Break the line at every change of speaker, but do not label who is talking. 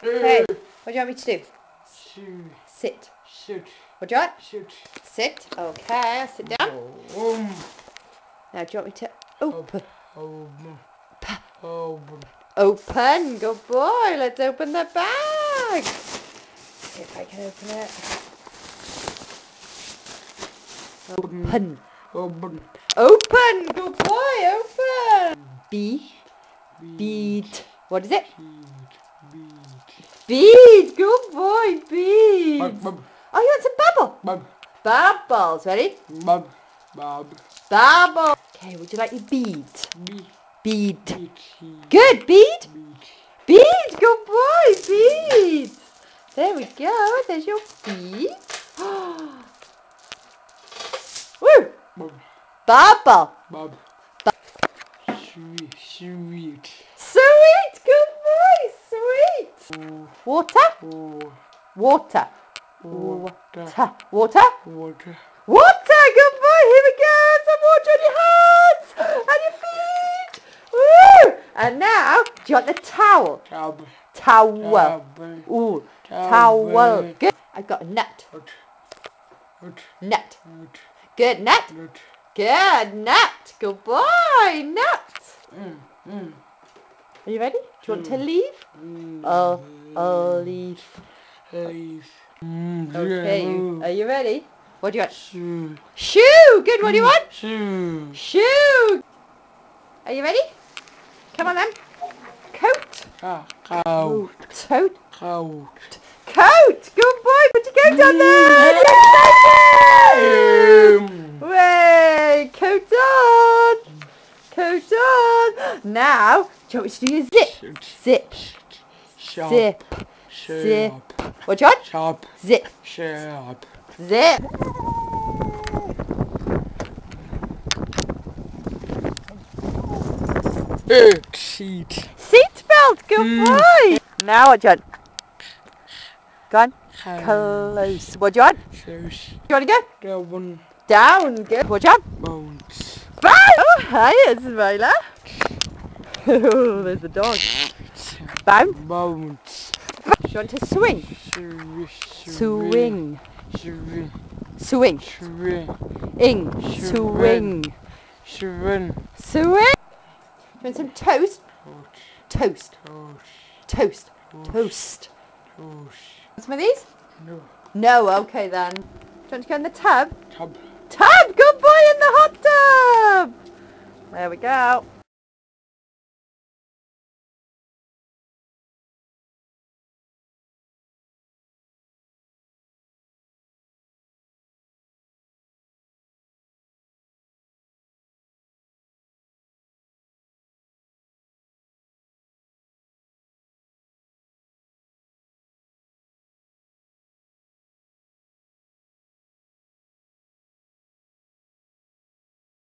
Okay, what do you want me to do? Sit.
Sit.
What do you want?
Sit.
Sit. Okay, I'll sit down. Now, do you want me to open? Open. Good boy. Let's open the bag. See if I can open it. Open. Open. Good boy. Open. Bead. What is it? Bead. Good boy. Bead. Oh, you want some bubble? Bubbles. Ready? Bubble. Okay, would you like your bead? Bead. Good. Bead. Bead. Good boy. Bead. There we go. There's your bead. Woo. Bubble.
Sweet.
Sweet. Good boy. Sweet. Water. Water. Water. Water. Good boy. Here we go. Some water on your hands and your feet. Woo. And now, do you want the towel? Towel. Ooh. Towel. Good. I've got a net. Net. Good. Net. Good. Net. Good boy. Net. Are you ready? Do you want to leave? I'll leave. Okay. Are you ready? What do you want? Shoe. Good. What do you want? Shoe. Are you ready? Come on then. Coat. Coat. Coat. Good boy. Put your coat on there. Way. Coat on. Coat on. Now, do you want me to do your zip? Zip. Zip. Zip. What do you want? Zip. Zip. Seat belt. Good boy. Now what do you want? Go on. Close. What do you want? You want to go? Down. Good. What do you want? Bounce. Oh, hi, Ismaila. Oh, there's a dog. Bounce. Do you want to swing? Swing. Swing. Swing. Swing. Do you want some toast? Toast. Toast. Toast. Some of these? No, okay then. Do you want to go in the tub? Tub! Good boy in the hot tub! There we go.